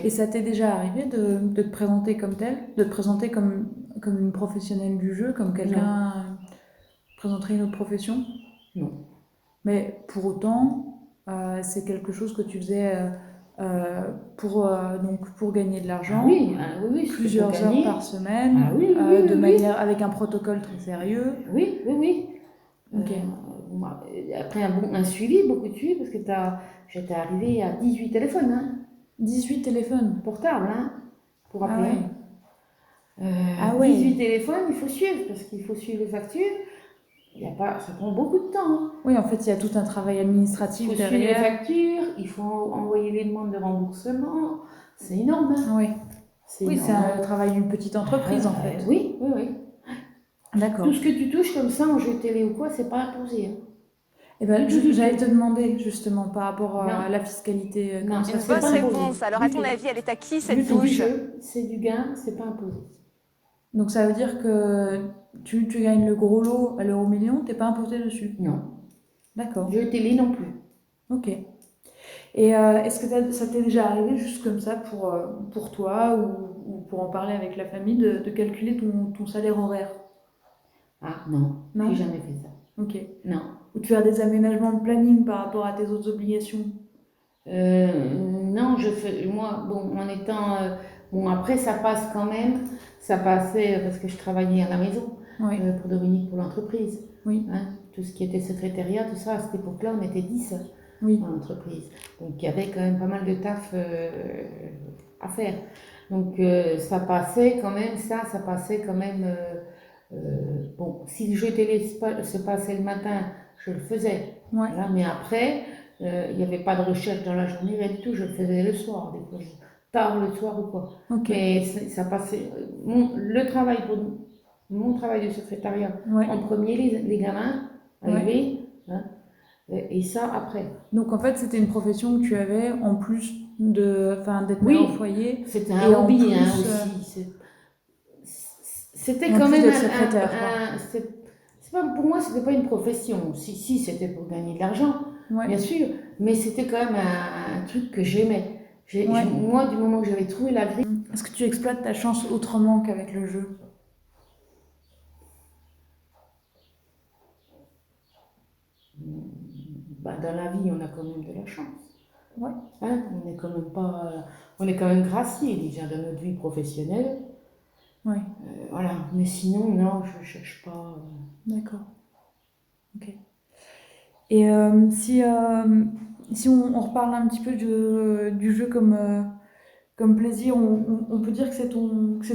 Et ça t'est déjà arrivé de te présenter comme telle, de te présenter comme une professionnelle du jeu, comme quelqu'un présenterait une autre profession? Non. Mais pour autant, c'est quelque chose que tu faisais donc pour gagner de l'argent, Oui, c'était pour plusieurs heures par gagner. semaine, Oui, oui, oui, de oui, oui. manière avec un protocole très sérieux. Oui, oui, oui. Ok. Moi, après un suivi, beaucoup de suivi, parce que j'étais arrivée à 18 téléphones, hein, 18 téléphones. portables, hein, pour Ah appeler. ouais. Hein. Ah 18 ouais. téléphones, il faut suivre, parce qu'il faut suivre les factures. Ça prend beaucoup de temps. Hein. Oui, en fait, il y a tout un travail Il administratif faut suivre les derrière. factures, il faut envoyer les demandes de remboursement. C'est énorme. Hein. Oui. C'est Oui, c'est énorme. un travail d'une petite entreprise en fait. Oui, oui, oui. Tout D'accord. ce que tu touches comme ça en jeu télé ou quoi, c'est pas imposé. Hein. Eh ben, Du tout, du j'allais tout. te demander justement par rapport à Non, la fiscalité, non, comment ça Une se c'est pas bonne passait. imposé. réponse. Alors, à Du ton tout. avis, elle est à qui Du cette tout, du douche? jeu, c'est du gain, c'est pas imposé. Donc ça veut dire que tu gagnes le gros lot à l'euro million, t'es pas imposé dessus. Non. D'accord. Jeu télé non plus. Ok. Et est-ce que ça t'est déjà arrivé juste comme ça pour toi ou pour en parler avec la famille de calculer ton salaire horaire? Ah non, Non? j'ai jamais fait ça. Ok. Non. Ou de faire des aménagements de planning par rapport à tes autres obligations? Non, moi, bon, en étant, bon, après, ça passe quand même, ça passait parce que je travaillais à la maison Oui. pour Dominique, pour l'entreprise. Oui. Hein, tout ce qui était secrétariat, tout ça, à cette époque-là, on était 10 Oui. dans l'entreprise. Donc, il y avait quand même pas mal de taf à faire. Donc, ça passait quand même, ça passait quand même. Bon, si le jeu télé se passait le matin, je le faisais. Ouais. Voilà, mais après, il n'y avait pas de recherche dans la journée, rien du tout. Je le faisais le soir, des fois, tard le soir ou quoi. Ok. Mais ça passait. Mon travail de secrétariat, Ouais. en premier, les gamins arrivaient, hein, et ça après. Donc en fait, c'était une profession que tu avais en plus d'être mère au Oui, foyer c'était et un en hobby plus, hein, aussi. C'était et en quand plus même d'être secrétaire, quoi. c'est pas, pour moi, c'était pas une profession. Si, c'était pour gagner de l'argent, Ouais. bien sûr, mais c'était quand même un truc que j'aimais. Ouais. Moi, du moment que j'avais trouvé la grille, Est-ce que tu exploites ta chance autrement qu'avec le jeu? bah, dans la vie, on a quand même de la chance. Ouais. Hein, on n'est quand même pas, on est quand même gracié déjà dans notre vie professionnelle. Ouais. Voilà, mais sinon, non, je cherche pas. D'accord. Ok. Et si on reparle un petit peu du jeu comme plaisir, on peut dire que c'est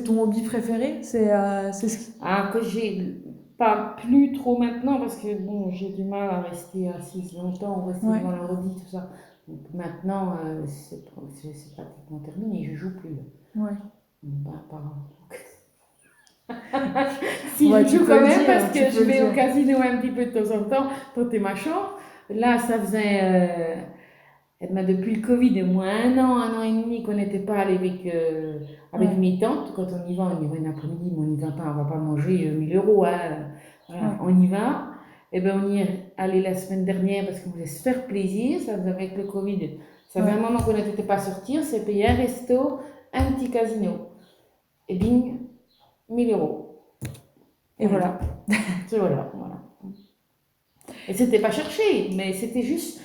ton hobby préféré? C'est ce qui... Ah, que j'ai pas plus trop maintenant parce que bon, j'ai du mal à rester assise longtemps, rester Ouais. devant l'ordi, tout ça. Donc maintenant, c'est pratiquement terminé, je joue plus. Ouais. Bah, si Ouais, je tu joue peux quand le même dire, parce tu que peux je le vais au dire. casino un petit peu de temps en temps, tenter ma chance. Là, ça faisait depuis le Covid, au moins un an et demi qu'on n'était pas allé avec Ouais. mes tantes. Quand on y va une après-midi, mais on n'y va pas, on va pas manger 1000 euros. Hein. Voilà, Ouais. on y va. Et ben on y est allé la semaine dernière parce qu'on voulait se faire plaisir. Ça faisait avec le Covid. Ça fait Ouais. un moment qu'on n'était pas sorti. On s'est payé un resto, un petit casino. Et bing, 1000 euros. Et voilà. Voilà. Et c'était pas cherché, mais c'était juste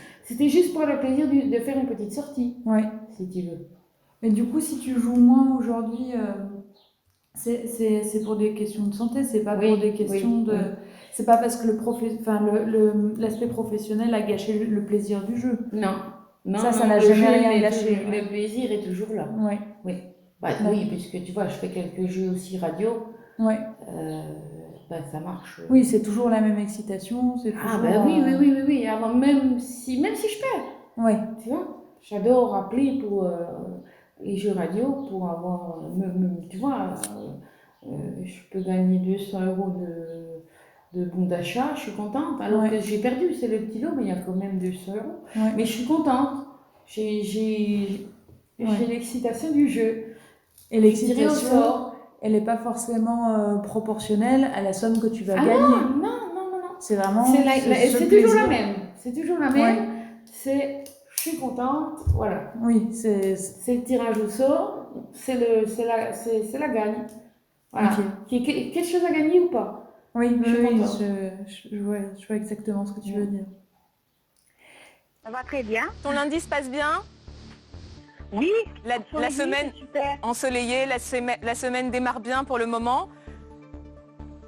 pour le plaisir de faire une petite sortie, Ouais. si tu veux. Mais du coup, si tu joues moins aujourd'hui, c'est pour des questions de santé, c'est pas pour des questions de... Oui. C'est pas parce que l'aspect professionnel a gâché le plaisir du jeu. Non, Ça non, n'a le jamais jeu, rien gâché. Ouais. le plaisir est toujours là. Ouais. Oui. Bah, oui, puisque tu vois, je fais quelques jeux aussi radio, Ouais. bah, ça marche. Oui, c'est toujours la même excitation, c'est Ah, toujours... bah oui. Avant, même si je perds, Ouais. tu vois, j'adore appeler pour les jeux radio pour avoir, tu vois, je peux gagner 200 euros de bon d'achat, je suis contente. Alors que j'ai perdu, c'est le petit lot, mais il y a quand même 200 euros. Ouais. Mais je suis contente. J'ai l'excitation du jeu. Et Je suis tirée au l'excitation, sort. elle n'est pas forcément proportionnelle à la somme que tu vas Ah gagner. non. C'est vraiment C'est ce toujours la plaisir. même. C'est toujours la même. Ouais. C'est suis contente, voilà. Oui, C'est le tirage au sort, c'est la gagne. Voilà. ok. Quelque chose à gagner ou pas? Oui, Je suis oui, contente. je vois exactement ce que tu veux dire. Ça va très bien. Ton lundi se passe bien? Oui, La ensoleillé, semaine c'est super. ensoleillée, la semaine démarre bien pour le moment?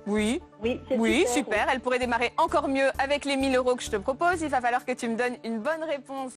Oui. Oui, c'est Oui, super. super. Elle pourrait démarrer encore mieux avec les 1 000 € que je te propose. Il va falloir que tu me donnes une bonne réponse.